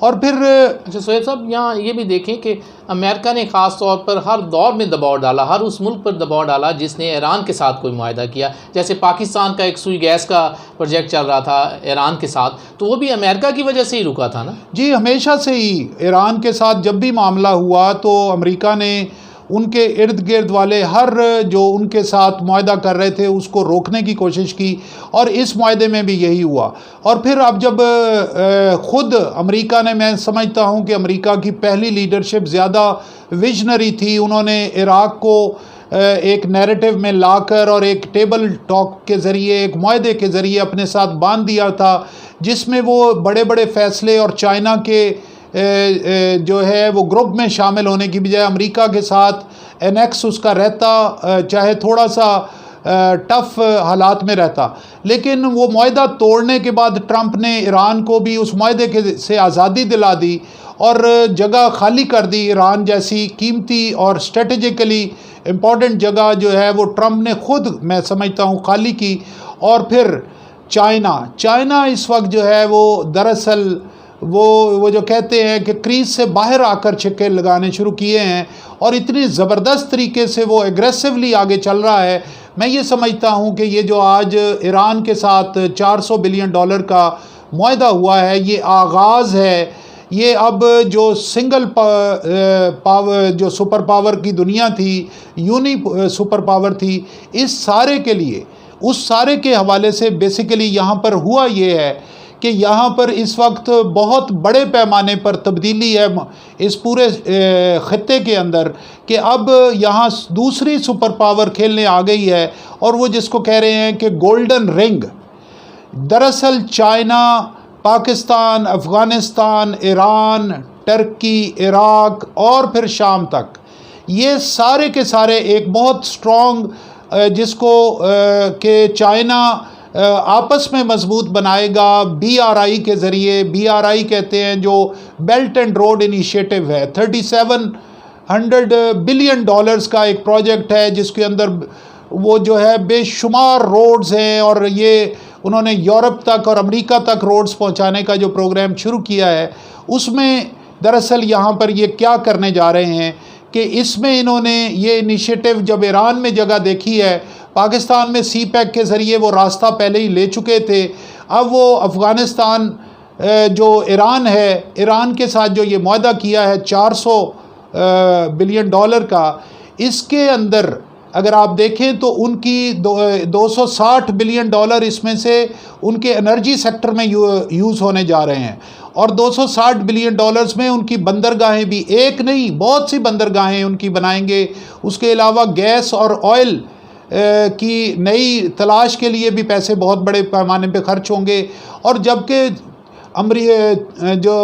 اور پھر اچھا سہیل صاحب، یہاں یہ بھی دیکھیں کہ امریکہ نے خاص طور پر ہر دور میں دباؤ ڈالا، ہر اس ملک پر دباؤ ڈالا جس نے ایران کے ساتھ کوئی معاہدہ کیا. جیسے پاکستان کا ایک سوئی گیس کا پروجیکٹ چل رہا تھا ایران کے ساتھ، تو وہ بھی امریکہ کی وجہ سے ہی رکا تھا نا؟ جی، ہمیشہ سے ہی ایران کے ساتھ جب بھی معاملہ ہوا تو امریکہ نے ان کے ارد گرد والے ہر جو ان کے ساتھ معاہدہ کر رہے تھے اس کو روکنے کی کوشش کی، اور اس معاہدے میں بھی یہی ہوا. اور پھر اب جب خود امریکہ نے، میں سمجھتا ہوں کہ امریکہ کی پہلی لیڈرشپ زیادہ ویژنری تھی، انہوں نے عراق کو ایک نیریٹو میں لا کر اور ایک ٹیبل ٹاک کے ذریعے، ایک معاہدے کے ذریعے اپنے ساتھ باندھ دیا تھا، جس میں وہ بڑے بڑے فیصلے اور چائنا کے جو ہے وہ گروپ میں شامل ہونے کی بجائے امریکہ کے ساتھ انیکس اس کا رہتا، چاہے تھوڑا سا ٹف حالات میں رہتا. لیکن وہ معاہدہ توڑنے کے بعد ٹرمپ نے ایران کو بھی اس معاہدے سے آزادی دلا دی اور جگہ خالی کر دی. ایران جیسی قیمتی اور اسٹریٹجیکلی امپورٹنٹ جگہ جو ہے وہ ٹرمپ نے خود، میں سمجھتا ہوں، خالی کی. اور پھر چائنا اس وقت جو ہے وہ دراصل وہ جو کہتے ہیں کہ کریز سے باہر آ کر چھکے لگانے شروع کیے ہیں، اور اتنی زبردست طریقے سے وہ ایگریسولی آگے چل رہا ہے. میں یہ سمجھتا ہوں کہ یہ جو آج ایران کے ساتھ $400 بلین کا معاہدہ ہوا ہے، یہ آغاز ہے. یہ اب جو سنگل پاور، جو سپر پاور کی دنیا تھی، یونی سپر پاور تھی، اس سارے کے لیے، اس سارے کے حوالے سے بیسیکلی یہاں پر ہوا یہ ہے کہ یہاں پر اس وقت بہت بڑے پیمانے پر تبدیلی ہے اس پورے خطے کے اندر، کہ اب یہاں دوسری سپر پاور کھیلنے آ گئی ہے، اور وہ جس کو کہہ رہے ہیں کہ گولڈن رنگ. دراصل چائنا، پاکستان، افغانستان، ایران، ٹرکی، عراق اور پھر شام تک، یہ سارے کے سارے ایک بہت سٹرونگ، جس کو کہ چائنا آپس میں مضبوط بنائے گا BRI کے ذریعے. BRI کہتے ہیں جو بیلٹ اینڈ روڈ انیشیٹو ہے، $3700 بلین کا ایک پروجیکٹ ہے، جس کے اندر وہ جو ہے بے شمار روڈز ہیں، اور یہ انہوں نے یورپ تک اور امریکہ تک روڈز پہنچانے کا جو پروگرام شروع کیا ہے. اس میں دراصل یہاں پر یہ کیا کرنے جا رہے ہیں کہ اس میں انہوں نے یہ انیشیٹو جب ایران میں جگہ دیکھی ہے، پاکستان میں سی پیک کے ذریعے وہ راستہ پہلے ہی لے چکے تھے، اب وہ افغانستان جو ایران ہے، ایران کے ساتھ جو یہ معاہدہ کیا ہے $400 بلین کا، اس کے اندر اگر آپ دیکھیں تو ان کی $260 بلین اس میں سے ان کے انرجی سیکٹر میں یوز ہونے جا رہے ہیں، اور $260 بلین میں ان کی بندرگاہیں بھی، ایک نہیں بہت سی بندرگاہیں ان کی بنائیں گے. اس کے علاوہ گیس اور آئل کی نئی تلاش کے لیے بھی پیسے بہت بڑے پیمانے پہ خرچ ہوں گے. اور جبکہ جو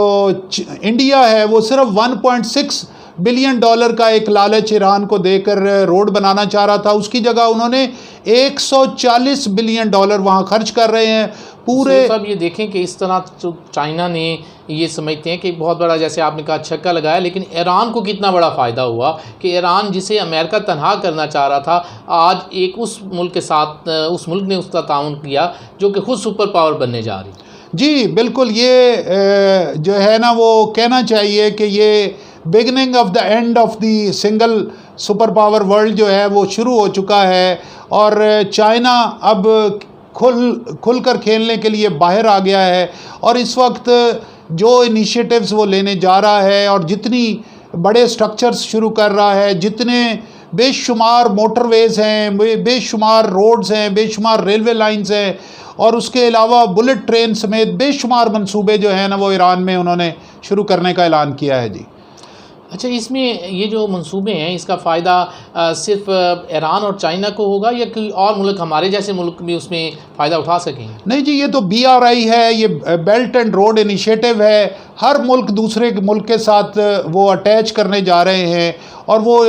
انڈیا ہے وہ صرف $1.6 بلین کا ایک لالچ ایران کو دے کر روڈ بنانا چاہ رہا تھا، اس کی جگہ انہوں نے $140 بلین وہاں خرچ کر رہے ہیں پورے. صاحب یہ دیکھیں کہ اس طرح چائنا نے یہ سمجھتے ہیں کہ بہت بڑا، جیسے آپ نے کہا، چھکا لگایا، لیکن ایران کو کتنا بڑا فائدہ ہوا کہ ایران جسے امریکہ تنہا کرنا چاہ رہا تھا، آج ایک اس ملک کے ساتھ، اس ملک نے اس کا تعاون کیا جو کہ خود سپر پاور بننے جا رہی. جی بالکل، یہ جو ہے نا وہ کہنا چاہیے کہ یہ beginning of the and of the single super power world جو ہے وہ شروع ہو چکا ہے، اور چائنا اب کھل کر کھیلنے کے لیے باہر آ گیا ہے. اور اس وقت جو انیشیٹوز وہ لینے جا رہا ہے، اور جتنی بڑے سٹرکچرز شروع کر رہا ہے، جتنے بے شمار موٹر ویز ہیں، بے شمار روڈز ہیں، بے شمار ریلوے لائنز ہیں، اور اس کے علاوہ بلٹ ٹرین سمیت بے شمار منصوبے جو ہیں نا وہ ایران میں انہوں نے شروع کرنے کا اعلان کیا ہے. جی اچھا، اس میں یہ جو منصوبے ہیں، اس کا فائدہ صرف ایران اور چائنا کو ہوگا یا کوئی اور ملک، ہمارے جیسے ملک بھی اس میں فائدہ اٹھا سکیں گے؟ نہیں جی، یہ تو BRI ہے، یہ بیلٹ اینڈ روڈ انیشیٹو ہے. ہر ملک دوسرے ملک کے ساتھ وہ اٹیچ کرنے جا رہے ہیں، اور وہ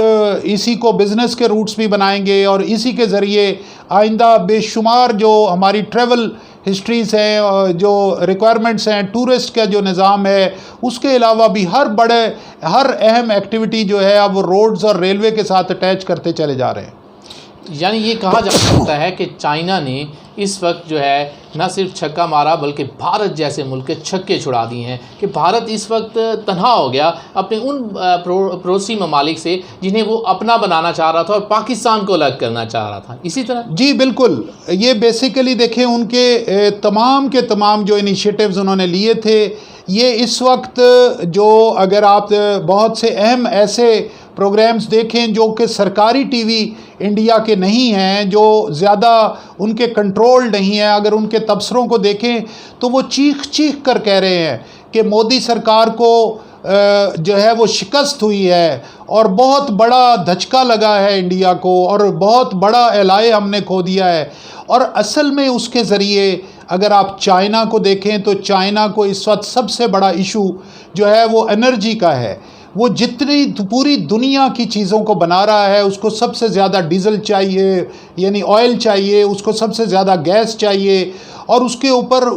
اسی کو بزنس کے روٹس بھی بنائیں گے، اور اسی کے ذریعے آئندہ بے شمار جو ہماری ٹریول ہسٹریز ہیں، جو ریکوائرمنٹس ہیں، ٹورسٹ کا جو نظام ہے، اس کے علاوہ بھی ہر اہم ایکٹیویٹی جو ہے اب وہ روڈز اور ریلوے کے ساتھ اٹیچ کرتے چلے جا رہے ہیں. یعنی یہ کہا جا سکتا ہے کہ چائنا نے اس وقت جو ہے نہ صرف چھکا مارا بلکہ بھارت جیسے ملک کے چھکے چھڑا دیے ہیں کہ بھارت اس وقت تنہا ہو گیا اپنے ان پڑوسی ممالک سے جنہیں وہ اپنا بنانا چاہ رہا تھا اور پاکستان کو الگ کرنا چاہ رہا تھا. اسی طرح جی بالکل، یہ بیسیکلی دیکھیں ان کے تمام جو انیشیٹیوز انہوں نے لیے تھے، یہ اس وقت جو اگر آپ بہت سے اہم ایسے پروگرامز دیکھیں جو کہ سرکاری ٹی وی انڈیا کے نہیں ہیں، جو زیادہ ان کے کنٹرول نہیں ہیں، اگر ان کے تبصروں کو دیکھیں تو وہ چیخ کر کہہ رہے ہیں کہ مودی سرکار کو جو ہے وہ شکست ہوئی ہے اور بہت بڑا دھچکا لگا ہے انڈیا کو اور بہت بڑا الائے ہم نے کھو دیا ہے. اور اصل میں اس کے ذریعے اگر آپ چائنا کو دیکھیں تو چائنا کو اس وقت سب سے بڑا ایشو جو ہے وہ انرجی کا ہے. وہ جتنی پوری دنیا کی چیزوں کو بنا رہا ہے، اس کو سب سے زیادہ ڈیزل چاہیے، یعنی آئل چاہیے، اس کو سب سے زیادہ گیس چاہیے، اور اس کے اوپر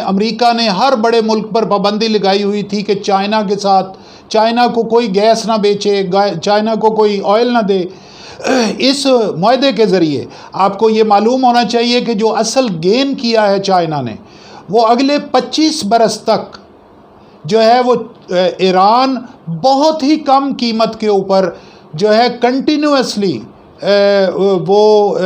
امریکہ نے ہر بڑے ملک پر پابندی لگائی ہوئی تھی کہ چائنا کے ساتھ چائنا کو کوئی گیس نہ بیچے، چائنا کو کوئی آئل نہ دے. اس معاہدے کے ذریعے آپ کو یہ معلوم ہونا چاہیے کہ جو اصل گین کیا ہے چائنا نے، وہ اگلے 25 برس تک جو ہے وہ ایران بہت ہی کم قیمت کے اوپر جو ہے کنٹینیوسلی وہ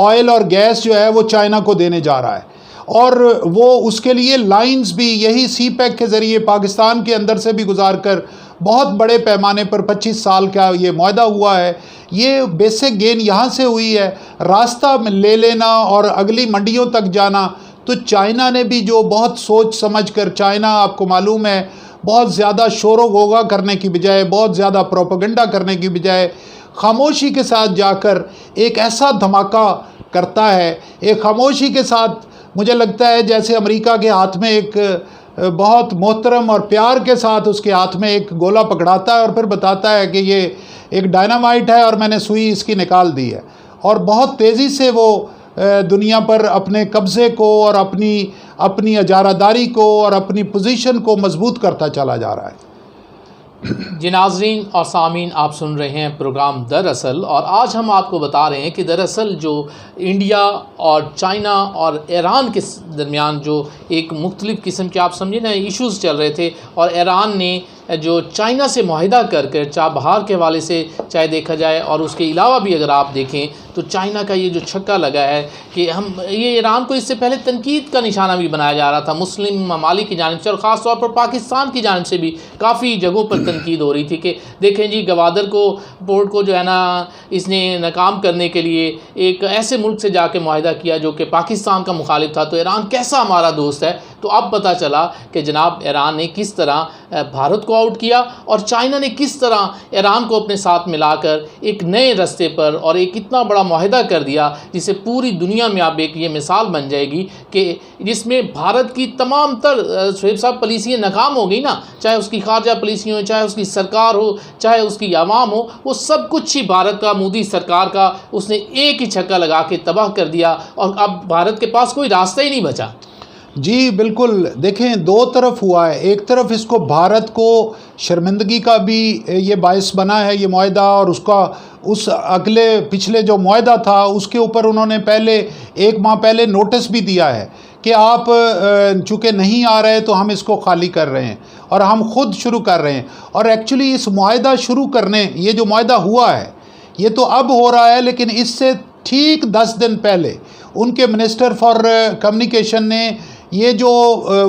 آئل اور گیس جو ہے وہ چائنا کو دینے جا رہا ہے. اور وہ اس کے لیے لائنز بھی یہی سی پیک کے ذریعے پاکستان کے اندر سے بھی گزار کر بہت بڑے پیمانے پر 25 سال کا یہ معاہدہ ہوا ہے. یہ بیسک گین یہاں سے ہوئی ہے. راستہ لے لینا اور اگلی منڈیوں تک جانا، تو چائنا نے بھی جو بہت سوچ سمجھ کر، چائنا آپ کو معلوم ہے بہت زیادہ شور و غوغا کرنے کی بجائے، بہت زیادہ پروپیگنڈا کرنے کی بجائے خاموشی کے ساتھ جا کر ایک ایسا دھماکہ کرتا ہے. ایک خاموشی کے ساتھ مجھے لگتا ہے جیسے امریکہ کے ہاتھ میں ایک بہت محترم اور پیار کے ساتھ اس کے ہاتھ میں ایک گولا پکڑاتا ہے اور پھر بتاتا ہے کہ یہ ایک ڈائنامائٹ ہے اور میں نے سوئی اس کی نکال دی ہے، اور بہت تیزی سے وہ دنیا پر اپنے قبضے کو اور اپنی اجارہ داری کو اور اپنی پوزیشن کو مضبوط کرتا چلا جا رہا ہے. جی ناظرین اور سامعین، آپ سن رہے ہیں پروگرام دراصل، اور آج ہم آپ کو بتا رہے ہیں کہ دراصل جو انڈیا اور چائنا اور ایران کے درمیان جو ایک مختلف قسم کے آپ سمجھیں نا ایشوز چل رہے تھے، اور ایران نے جو چائنا سے معاہدہ کر چابہار کے حوالے سے چاہے دیکھا جائے، اور اس کے علاوہ بھی اگر آپ دیکھیں تو چائنا کا یہ جو چھکا لگا ہے کہ یہ ایران کو اس سے پہلے تنقید کا نشانہ بھی بنایا جا رہا تھا مسلم ممالک کی جانب سے، اور خاص طور پر پاکستان کی جانب سے بھی کافی جگہوں پر تنقید ہو رہی تھی کہ دیکھیں جی گوادر کو پورٹ کو جو ہے نا اس نے ناکام کرنے کے لیے ایک ایسے ملک سے جا کے معاہدہ کیا جو کہ پاکستان کا مخالف تھا، تو ایران کیسا ہمارا دوست ہے. تو اب پتہ چلا کہ جناب ایران نے کس طرح بھارت کو آؤٹ کیا، اور چائنا نے کس طرح ایران کو اپنے ساتھ ملا کر ایک نئے رستے پر اور ایک اتنا بڑا معاہدہ کر دیا جسے پوری دنیا میں اب ایک یہ مثال بن جائے گی کہ جس میں بھارت کی تمام تر شعیب صاحب پالیسیاں ناکام ہو گئی نا، چاہے اس کی خارجہ پالیسی ہو، چاہے اس کی سرکار ہو، چاہے اس کی عوام ہو، وہ سب کچھ ہی بھارت کا، مودی سرکار کا اس نے ایک ہی چھکا لگا کے تباہ کر دیا، اور اب بھارت کے پاس کوئی راستہ ہی نہیں بچا. جی بالکل، دیکھیں دو طرف ہوا ہے. ایک طرف اس کو بھارت کو شرمندگی کا بھی یہ باعث بنا ہے یہ معاہدہ، اور اس اگلے پچھلے جو معاہدہ تھا اس کے اوپر انہوں نے ایک ماہ پہلے نوٹس بھی دیا ہے کہ آپ چونکہ نہیں آ رہے تو ہم اس کو خالی کر رہے ہیں اور ہم خود شروع کر رہے ہیں. اور ایکچولی اس معاہدہ شروع کرنے، یہ جو معاہدہ ہوا ہے یہ تو اب ہو رہا ہے، لیکن اس سے ٹھیک 10 دن پہلے ان کے منسٹر فار کمیونیکیشن نے یہ جو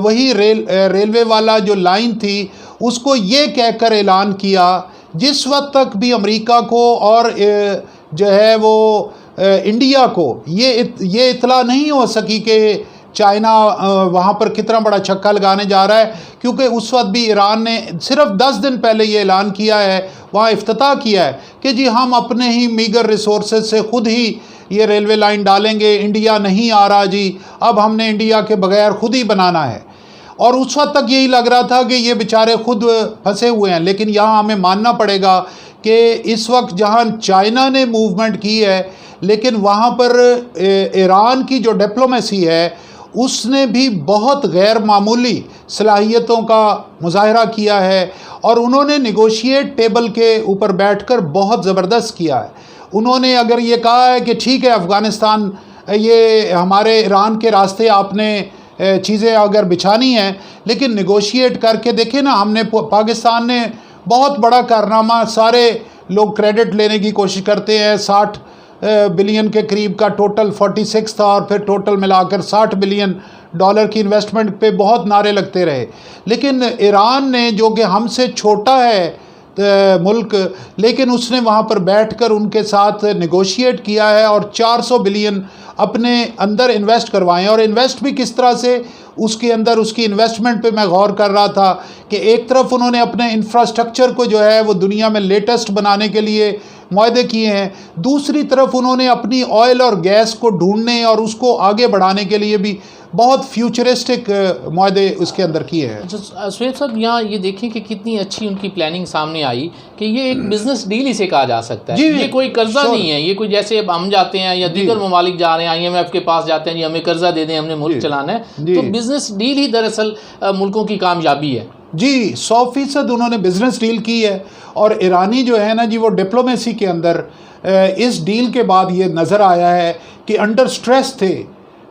وہی ریلوے والا جو لائن تھی اس کو یہ کہہ کر اعلان کیا، جس وقت تک بھی امریکہ کو اور جو ہے وہ انڈیا کو یہ اطلاع نہیں ہو سکی کہ چائنا وہاں پر کتنا بڑا چھکا لگانے جا رہا ہے، کیونکہ اس وقت بھی ایران نے صرف 10 دن پہلے یہ اعلان کیا ہے، وہاں افتتاح کیا ہے کہ جی ہم اپنے ہی میگر ریسورسز سے خود ہی یہ ریلوے لائن ڈالیں گے، انڈیا نہیں آ رہا جی، اب ہم نے انڈیا کے بغیر خود ہی بنانا ہے. اور اس وقت تک یہی لگ رہا تھا کہ یہ بیچارے خود پھنسے ہوئے ہیں. لیکن یہاں ہمیں ماننا پڑے گا کہ اس وقت جہاں چائنا نے موومنٹ کی ہے، لیکن وہاں پر ایران کی جو ڈپلومیسی ہے اس نے بھی بہت غیر معمولی صلاحیتوں کا مظاہرہ کیا ہے، اور انہوں نے نیگوشیٹ ٹیبل کے اوپر بیٹھ کر بہت زبردست کیا ہے. انہوں نے اگر یہ کہا ہے کہ ٹھیک ہے افغانستان یہ ہمارے ایران کے راستے آپ نے چیزیں اگر بچھانی ہیں، لیکن نیگوشیٹ کر کے دیکھیں نا، ہم نے پاکستان نے بہت بڑا کارنامہ، سارے لوگ کریڈٹ لینے کی کوشش کرتے ہیں، 60 بلین کے قریب کا ٹوٹل 46 تھا، اور پھر ٹوٹل ملا کر $60 بلین کی انویسٹمنٹ پہ بہت نعرے لگتے رہے، لیکن ایران نے جو کہ ہم سے چھوٹا ہے ملک، لیکن اس نے وہاں پر بیٹھ کر ان کے ساتھ نیگوشیٹ کیا ہے اور 400 بلین اپنے اندر انویسٹ کروائے ہیں۔ اور انویسٹ بھی کس طرح سے، اس کے اندر اس کی انویسٹمنٹ پہ میں غور کر رہا تھا کہ ایک طرف انہوں نے اپنے انفراسٹرکچر کو جو ہے وہ دنیا میں لیٹسٹ بنانے کے لیے معاہدے کیے ہیں، دوسری طرف انہوں نے اپنی آئل اور گیس کو ڈھونڈنے اور اس کو آگے بڑھانے کے لیے بھی بہت فیوچرسٹک معاہدے اس کے اندر کیے ہیں۔ اچھا سہیب صاحب، یہاں یہ دیکھیں کہ کتنی اچھی ان کی پلاننگ سامنے آئی کہ یہ ایک بزنس ڈیل اسے کہا جا سکتا ہے، یہ کوئی قرضہ نہیں ہے، یہ کوئی جیسے اب ہم جاتے ہیں یا دیگر ممالک جا رہے ہیں IMF کے پاس جاتے ہیں، ہمیں قرضہ دے دیں، ہم نے ملک چلانا ہے، تو بزنس ڈیل ہی دراصل ملکوں کی کامیابی ہے۔ جی 100% انہوں نے بزنس ڈیل کی ہے، اور ایرانی جو ہے نا جی، وہ ڈپلومیسی کے اندر اس ڈیل کے بعد یہ نظر آیا ہے کہ انڈر سٹریس تھے،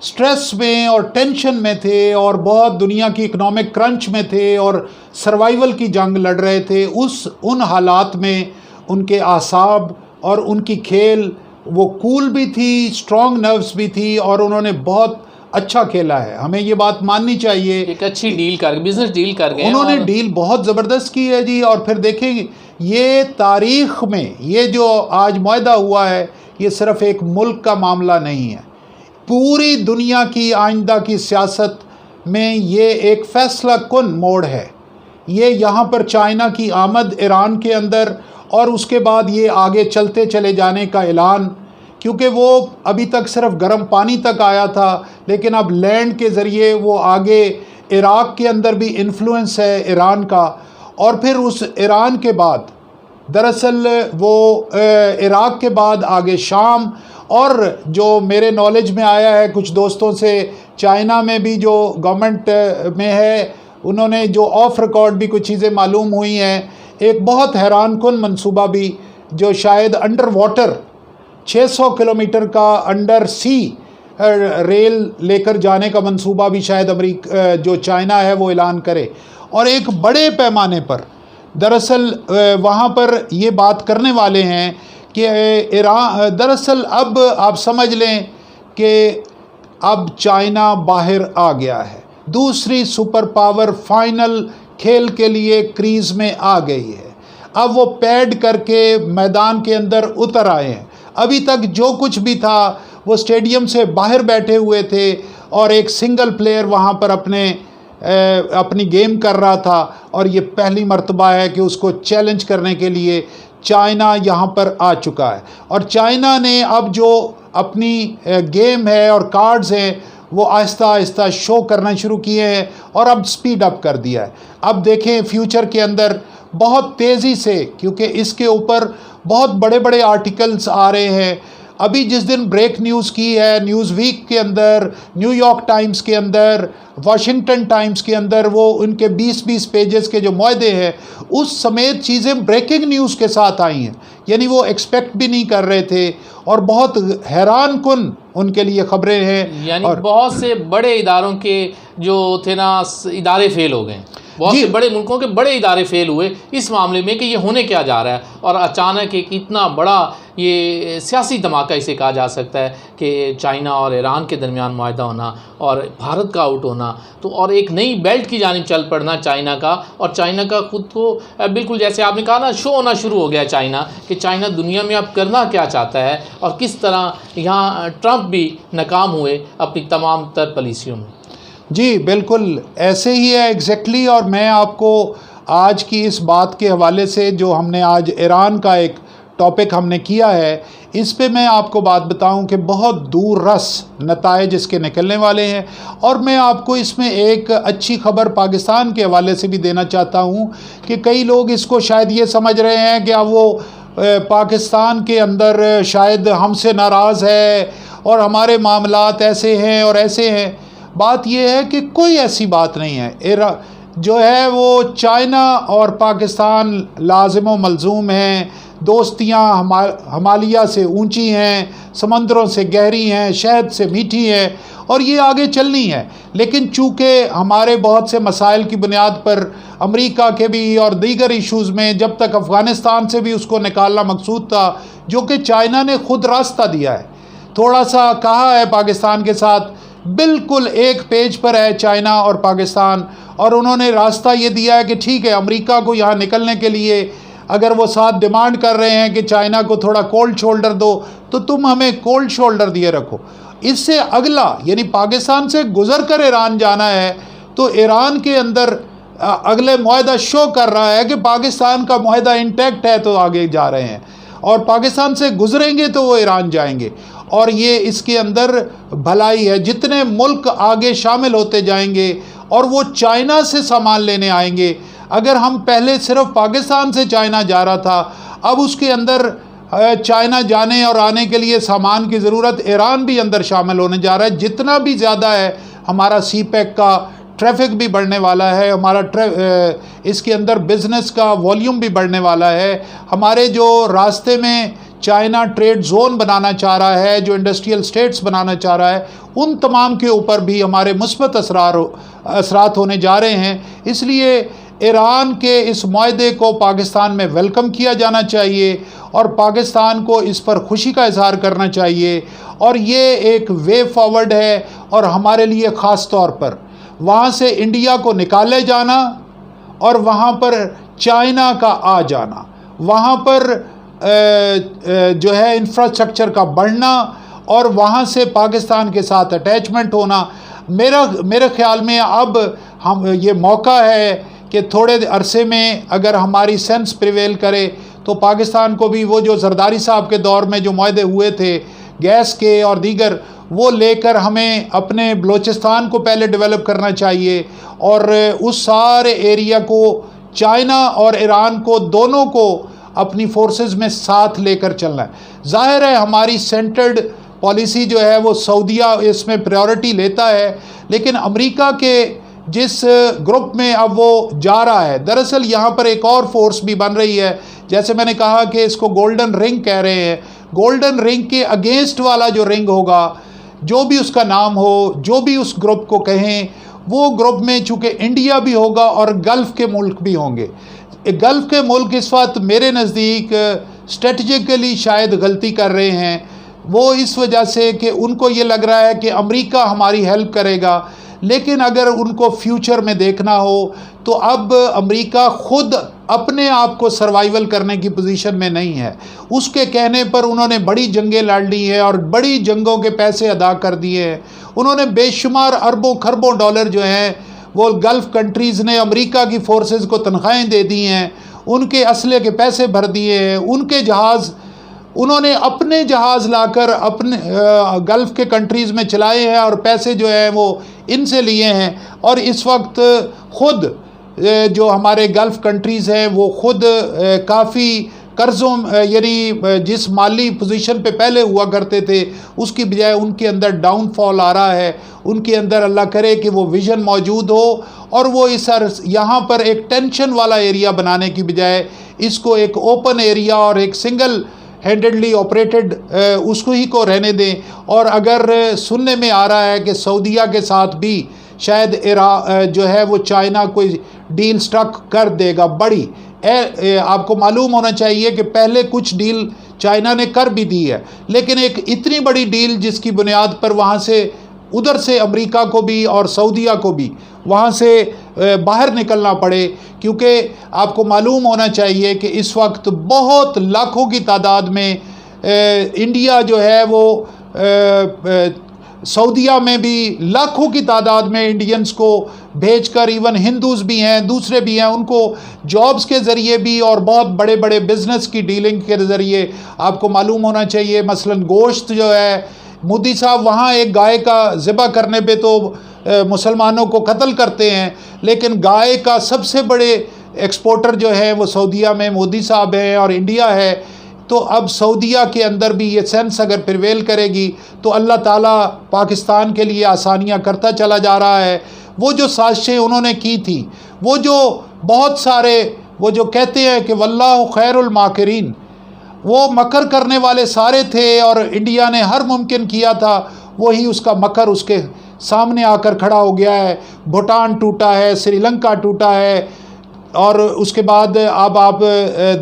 سٹریس میں اور ٹینشن میں تھے، اور بہت دنیا کی اکنامک کرنچ میں تھے اور سروائیول کی جنگ لڑ رہے تھے۔ ان حالات میں ان کے اعصاب اور ان کی کھیل، وہ کول بھی تھی، اسٹرانگ نروس بھی تھی، اور انہوں نے بہت اچھا کھیلا ہے، ہمیں یہ بات ماننی چاہیے۔ ایک اچھی ڈیل کر بزنس ڈیل کر گئے انہوں نے ڈیل بہت زبردست کی ہے جی۔ اور پھر دیکھیں یہ تاریخ میں یہ جو آج معاہدہ ہوا ہے، یہ صرف ایک ملک کا معاملہ نہیں ہے، پوری دنیا کی آئندہ کی سیاست میں یہ ایک فیصلہ کن موڑ ہے۔ یہ یہاں پر چائنا کی آمد ایران کے اندر، اور اس کے بعد یہ آگے چلتے چلے جانے کا اعلان، کیونکہ وہ ابھی تک صرف گرم پانی تک آیا تھا، لیکن اب لینڈ کے ذریعے وہ آگے عراق کے اندر بھی انفلوئنس ہے ایران کا، اور پھر اس ایران کے بعد دراصل وہ عراق کے بعد آگے شام، اور جو میرے نالج میں آیا ہے کچھ دوستوں سے، چائنا میں بھی جو گورنمنٹ میں ہے، انہوں نے جو آف ریکارڈ بھی کچھ چیزیں معلوم ہوئی ہیں، ایک بہت حیران کن منصوبہ بھی جو شاید انڈر واٹر 600 کلومیٹر کا انڈر سی ریل لے کر جانے کا منصوبہ بھی شاید جو چائنا ہے وہ اعلان کرے، اور ایک بڑے پیمانے پر دراصل وہاں پر یہ بات کرنے والے ہیں کہ ایران دراصل اب آپ سمجھ لیں کہ اب چائنا باہر آ گیا ہے، دوسری سپر پاور فائنل کھیل کے لیے کریز میں آ گئی ہے، اب وہ پیڈ کر کے میدان کے اندر اتر آئے ہیں۔ ابھی تک جو کچھ بھی تھا وہ اسٹیڈیم سے باہر بیٹھے ہوئے تھے، اور ایک سنگل پلیئر وہاں پر اپنی گیم کر رہا تھا، اور یہ پہلی مرتبہ ہے کہ اس کو چیلنج کرنے کے لیے چائنا یہاں پر آ چکا ہے، اور چائنا نے اب جو اپنی گیم ہے اور کارڈز ہیں وہ آہستہ آہستہ شو کرنا شروع کیے ہیں، اور اب سپیڈ اپ کر دیا ہے۔ اب دیکھیں فیوچر کے اندر بہت تیزی سے، کیونکہ اس کے اوپر بہت بڑے بڑے آرٹیکلز آ رہے ہیں۔ ابھی جس دن بریک نیوز کی ہے نیوز ویک کے اندر، نیو یارک ٹائمز کے اندر، واشنگٹن ٹائمز کے اندر، وہ ان کے 20 پیجز کے جو معاہدے ہیں اس سمیت چیزیں بریکنگ نیوز کے ساتھ آئی ہیں، یعنی وہ ایکسپیکٹ بھی نہیں کر رہے تھے، اور بہت حیران کن ان کے لیے خبریں ہیں۔ یعنی بہت سے بڑے اداروں کے جو تھے نا ادارے فیل ہو گئے، بہت سے بڑے ملکوں کے بڑے ادارے فیل ہوئے اس معاملے میں کہ یہ ہونے کیا جا رہا ہے، اور اچانک ایک اتنا بڑا یہ سیاسی دھماکہ اسے کہا جا سکتا ہے کہ چائنا اور ایران کے درمیان معاہدہ ہونا اور بھارت کا آؤٹ ہونا، تو اور ایک نئی بیلٹ کی جانب چل پڑنا چائنا کا، اور چائنا کا خود کو بالکل جیسے آپ نے کہا نا شو ہونا شروع ہو گیا چائنا، کہ چائنا دنیا میں اب کرنا کیا چاہتا ہے، اور کس طرح یہاں ٹرمپ بھی ناکام ہوئے اپنی تمام تر پالیسیوں میں۔ جی بالکل ایسے ہی ہے ایگزیکٹلی، اور میں آپ کو آج کی اس بات کے حوالے سے جو ہم نے آج ایران کا ایک ٹاپک ہم نے کیا ہے، اس پہ میں آپ کو بات بتاؤں کہ بہت دور رس نتائج اس کے نکلنے والے ہیں، اور میں آپ کو اس میں ایک اچھی خبر پاکستان کے حوالے سے بھی دینا چاہتا ہوں کہ کئی لوگ اس کو شاید یہ سمجھ رہے ہیں کہ اب وہ پاکستان کے اندر شاید ہم سے ناراض ہے اور ہمارے معاملات ایسے ہیں اور ایسے ہیں۔ بات یہ ہے کہ کوئی ایسی بات نہیں ہے، جو ہے وہ چائنا اور پاکستان لازم و ملزوم ہیں، دوستیاں ہمالیہ سے اونچی ہیں، سمندروں سے گہری ہیں، شہد سے میٹھی ہیں، اور یہ آگے چلنی ہے۔ لیکن چونکہ ہمارے بہت سے مسائل کی بنیاد پر امریکہ کے بھی اور دیگر ایشوز میں جب تک افغانستان سے بھی اس کو نکالنا مقصود تھا، جو کہ چائنا نے خود راستہ دیا ہے، تھوڑا سا کہا ہے پاکستان کے ساتھ، بالکل ایک پیج پر ہے چائنا اور پاکستان، اور انہوں نے راستہ یہ دیا ہے کہ ٹھیک ہے امریکہ کو یہاں نکلنے کے لیے اگر وہ ساتھ ڈیمانڈ کر رہے ہیں کہ چائنا کو تھوڑا کولڈ شولڈر دو تو تم ہمیں کولڈ شولڈر دیے رکھو۔ اس سے اگلا یعنی پاکستان سے گزر کر ایران جانا ہے تو ایران کے اندر اگلے معاہدہ شو کر رہا ہے کہ پاکستان کا معاہدہ انٹیکٹ ہے تو آگے جا رہے ہیں، اور پاکستان سے گزریں گے تو وہ ایران جائیں گے، اور یہ اس کے اندر بھلائی ہے۔ جتنے ملک آگے شامل ہوتے جائیں گے اور وہ چائنا سے سامان لینے آئیں گے، اگر ہم پہلے صرف پاکستان سے چائنا جا رہا تھا، اب اس کے اندر چائنا جانے اور آنے کے لیے سامان کی ضرورت، ایران بھی اندر شامل ہونے جا رہا ہے۔ جتنا بھی زیادہ ہے ہمارا سی پیک کا ٹریفک بھی بڑھنے والا ہے، ہمارا اس کے اندر بزنس کا والیوم بھی بڑھنے والا ہے۔ ہمارے جو راستے میں چائنا ٹریڈ زون بنانا چاہ رہا ہے، جو انڈسٹریل سٹیٹس بنانا چاہ رہا ہے، ان تمام کے اوپر بھی ہمارے مثبت اثرات ہونے جا رہے ہیں۔ اس لیے ایران کے اس معاہدے کو پاکستان میں ویلکم کیا جانا چاہیے اور پاکستان کو اس پر خوشی کا اظہار کرنا چاہیے، اور یہ ایک وے فارورڈ ہے، اور ہمارے لیے خاص طور پر وہاں سے انڈیا کو نکالے جانا اور وہاں پر چائنا کا آ جانا، وہاں پر جو ہے انفراسٹرکچر کا بڑھنا اور وہاں سے پاکستان کے ساتھ اٹیچمنٹ ہونا، میرے خیال میں اب یہ موقع ہے کہ تھوڑے عرصے میں اگر ہماری سینس پریویل کرے تو پاکستان کو بھی وہ جو زرداری صاحب کے دور میں جو معاہدے ہوئے تھے گیس کے اور دیگر، وہ لے کر ہمیں اپنے بلوچستان کو پہلے ڈیولپ کرنا چاہیے، اور اس سارے ایریا کو چائنا اور ایران کو دونوں کو اپنی فورسز میں ساتھ لے کر چلنا ہے۔ ظاہر ہے ہماری سینٹرڈ پالیسی جو ہے وہ سعودیہ اس میں پریورٹی لیتا ہے، لیکن امریکہ کے جس گروپ میں اب وہ جا رہا ہے، دراصل یہاں پر ایک اور فورس بھی بن رہی ہے، جیسے میں نے کہا کہ اس کو گولڈن رنگ کہہ رہے ہیں۔ گولڈن رنگ کے اگینسٹ والا جو رنگ ہوگا، جو بھی اس کا نام ہو، جو بھی اس گروپ کو کہیں، وہ گروپ میں چونکہ انڈیا بھی ہوگا اور گلف کے ملک بھی ہوں گے۔ گلف کے ملک اس وقت میرے نزدیک اسٹریٹجیکلی شاید غلطی کر رہے ہیں، وہ اس وجہ سے کہ ان کو یہ لگ رہا ہے کہ امریکہ ہماری ہیلپ کرے گا، لیکن اگر ان کو فیوچر میں دیکھنا ہو تو اب امریکہ خود اپنے آپ کو سروائیول کرنے کی پوزیشن میں نہیں ہے۔ اس کے کہنے پر انہوں نے بڑی جنگیں لڑ لی ہیں اور بڑی جنگوں کے پیسے ادا کر دیے ہیں۔ انہوں نے بے شمار اربوں خربوں ڈالر جو ہیں وہ گلف کنٹریز نے امریکہ کی فورسز کو تنخواہیں دے دی ہیں، ان کے اسلحے کے پیسے بھر دیے ہیں، ان کے جہاز انہوں نے اپنے جہاز لا کر اپنے گلف کے کنٹریز میں چلائے ہیں اور پیسے جو ہیں وہ ان سے لیے ہیں، اور اس وقت خود جو ہمارے گلف کنٹریز ہیں وہ خود کافی قرضوں یعنی جس مالی پوزیشن پہ پہلے ہوا کرتے تھے اس کی بجائے ان کے اندر ڈاؤن فال آ رہا ہے۔ ان کے اندر اللہ کرے کہ وہ ویژن موجود ہو اور وہ یہاں پر ایک ٹینشن والا ایریا بنانے کی بجائے اس کو ایک اوپن ایریا اور ایک سنگل ہینڈڈلی آپریٹڈ اس کو ہی کو رہنے دیں۔ اور اگر سننے میں آ رہا ہے کہ سعودیہ کے ساتھ بھی شاید جو ہے وہ چائنا کوئی ڈیل سٹرک کر دے گا بڑی، آپ کو معلوم ہونا چاہیے کہ پہلے کچھ ڈیل چائنا نے کر بھی دی ہے، لیکن ایک اتنی بڑی ڈیل جس کی بنیاد پر وہاں سے ادھر سے امریکہ کو بھی اور سعودیہ کو بھی وہاں سے باہر نکلنا پڑے، کیونکہ آپ کو معلوم ہونا چاہیے کہ اس وقت بہت لاکھوں کی تعداد میں انڈیا جو ہے وہ سعودیہ میں بھی لاکھوں کی تعداد میں انڈینز کو بھیج کر، ایون ہندوز بھی ہیں دوسرے بھی ہیں، ان کو جابز کے ذریعے بھی اور بہت بڑے بڑے بزنس کی ڈیلنگ کے ذریعے آپ کو معلوم ہونا چاہیے۔ مثلا گوشت جو ہے مودی صاحب وہاں ایک گائے کا ذبح کرنے پہ تو مسلمانوں کو قتل کرتے ہیں، لیکن گائے کا سب سے بڑے ایکسپورٹر جو ہے وہ سعودیہ میں مودی صاحب ہیں اور انڈیا ہے۔ تو اب سعودیہ کے اندر بھی یہ سینس اگر پریویل کرے گی تو اللہ تعالیٰ پاکستان کے لیے آسانیاں کرتا چلا جا رہا ہے۔ وہ جو سازشیں انہوں نے کی تھی، وہ جو بہت سارے وہ جو کہتے ہیں کہ واللہ خیر الماکرین، وہ مکر کرنے والے سارے تھے اور انڈیا نے ہر ممکن کیا تھا، وہی اس کا مکر اس کے سامنے آ کر کھڑا ہو گیا ہے۔ بھوٹان ٹوٹا ہے، سری لنکا ٹوٹا ہے، اور اس کے بعد اب آپ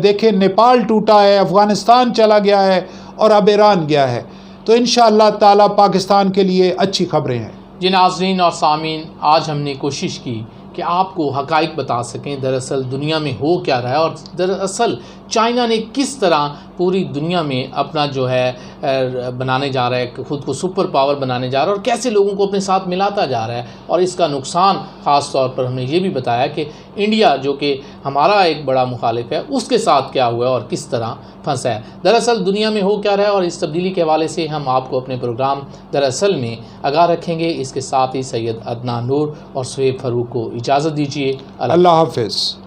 دیکھیں نیپال ٹوٹا ہے، افغانستان چلا گیا ہے، اور اب ایران گیا ہے۔ تو انشاءاللہ تعالیٰ پاکستان کے لیے اچھی خبریں ہیں۔ جی ناظرین اور سامعین، آج ہم نے کوشش کی کہ آپ کو حقائق بتا سکیں دراصل دنیا میں ہو کیا رہا ہے، اور دراصل چائنا نے کس طرح پوری دنیا میں اپنا جو ہے بنانے جا رہا ہے، خود کو سپر پاور بنانے جا رہا ہے، اور کیسے لوگوں کو اپنے ساتھ ملاتا جا رہا ہے، اور اس کا نقصان خاص طور پر ہم نے یہ بھی بتایا کہ انڈیا جو کہ ہمارا ایک بڑا مخالف ہے، اس کے ساتھ کیا ہوا ہے اور کس طرح پھنسا ہے۔ دراصل دنیا میں ہو کیا رہا ہے، اور اس تبدیلی کے حوالے سے ہم آپ کو اپنے پروگرام دراصل میں آگاہ رکھیں گے۔ اس کے ساتھ ہی سید عدنان نور اور سہیب فاروق کو اجازت دیجیے۔ اللہ حافظ۔